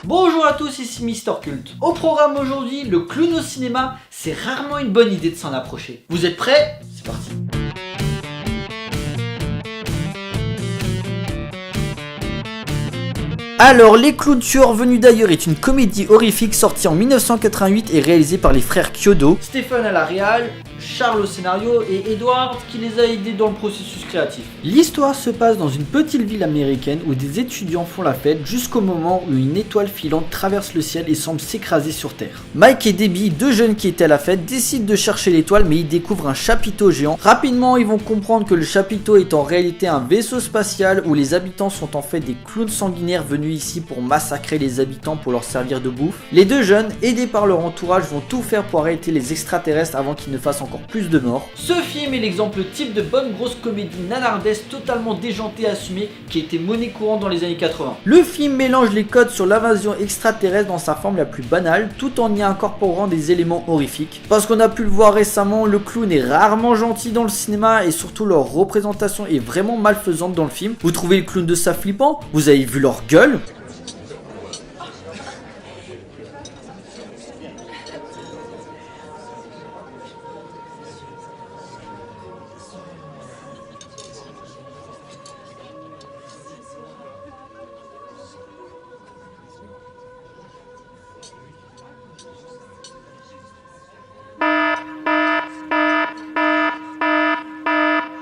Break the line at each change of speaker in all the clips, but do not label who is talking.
Bonjour à tous, ici Mister Cult. Au programme aujourd'hui, le clown au cinéma, c'est rarement une bonne idée de s'en approcher. Vous êtes prêts? C'est parti. Alors, Les Clowns tueurs venus d'ailleurs est une comédie horrifique sortie en 1988 et réalisée par les frères Chiodo, Stéphane à la réal, Charles au scénario et Edward qui les a aidés dans le processus créatif. L'histoire se passe dans une petite ville américaine où des étudiants font la fête jusqu'au moment où une étoile filante traverse le ciel et semble s'écraser sur terre. Mike et Debbie, deux jeunes qui étaient à la fête, décident de chercher l'étoile mais ils découvrent un chapiteau géant. Rapidement, ils vont comprendre que le chapiteau est en réalité un vaisseau spatial où les habitants sont en fait des clowns sanguinaires venus ici pour massacrer les habitants pour leur servir de bouffe. Les deux jeunes, aidés par leur entourage, vont tout faire pour arrêter les extraterrestres avant qu'ils ne fassent encore plus de morts. Ce film est l'exemple type de bonne grosse comédie nanardesque totalement déjantée et assumée qui a été monnaie courante dans les années 80. Le film mélange les codes sur l'invasion extraterrestre dans sa forme la plus banale tout en y incorporant des éléments horrifiques. Parce qu'on a pu le voir récemment, le clown est rarement gentil dans le cinéma et surtout leur représentation est vraiment malfaisante dans le film. Vous trouvez le clown de ça flippant? Vous avez vu leur gueule?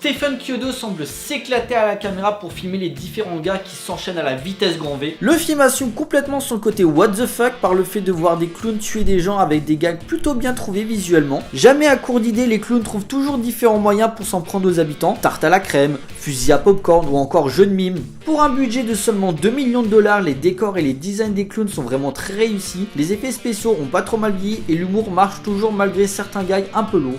Stéphane Chiodo semble s'éclater à la caméra pour filmer les différents gars qui s'enchaînent à la vitesse grand V. Le film assume complètement son côté what the fuck par le fait de voir des clowns tuer des gens avec des gags plutôt bien trouvés visuellement. Jamais à court d'idées, les clowns trouvent toujours différents moyens pour s'en prendre aux habitants. Tarte à la crème, fusil à popcorn ou encore jeu de mime. Pour un budget de seulement 2 millions de dollars, les décors et les designs des clowns sont vraiment très réussis. Les effets spéciaux ont pas trop mal vieilli et l'humour marche toujours malgré certains gags un peu lourds.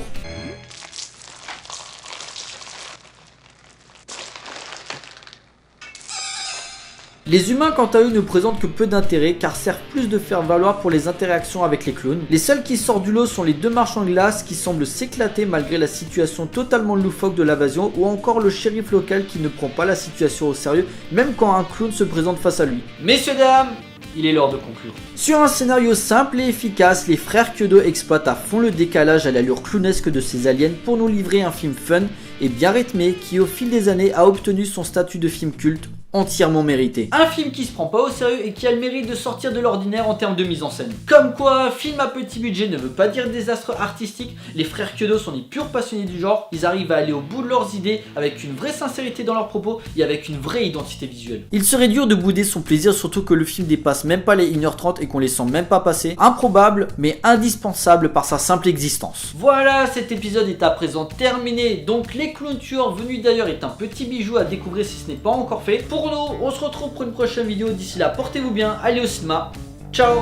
Les humains quant à eux ne présentent que peu d'intérêt car servent plus de faire valoir pour les interactions avec les clowns. Les seuls qui sortent du lot sont les deux marchands de glace qui semblent s'éclater malgré la situation totalement loufoque de l'invasion ou encore le shérif local qui ne prend pas la situation au sérieux même quand un clown se présente face à lui. Messieurs dames, il est l'heure de conclure. Sur un scénario simple et efficace, les frères Chiodo exploitent à fond le décalage à l'allure clownesque de ces aliens pour nous livrer un film fun et bien rythmé qui au fil des années a obtenu son statut de film culte entièrement mérité. Un film qui se prend pas au sérieux et qui a le mérite de sortir de l'ordinaire en termes de mise en scène. Comme quoi, film à petit budget ne veut pas dire désastre artistique, les frères Chiodo sont des purs passionnés du genre, ils arrivent à aller au bout de leurs idées avec une vraie sincérité dans leurs propos et avec une vraie identité visuelle. Il serait dur de bouder son plaisir, surtout que le film dépasse même pas les 1h30 et qu'on les sent même pas passer. Improbable, mais indispensable par sa simple existence. Voilà, cet épisode est à présent terminé, donc Les Clowns tueurs venus d'ailleurs est un petit bijou à découvrir si ce n'est pas encore fait. Pour nous, on se retrouve pour une prochaine vidéo. D'ici là, portez-vous bien, allez au cinéma. Ciao!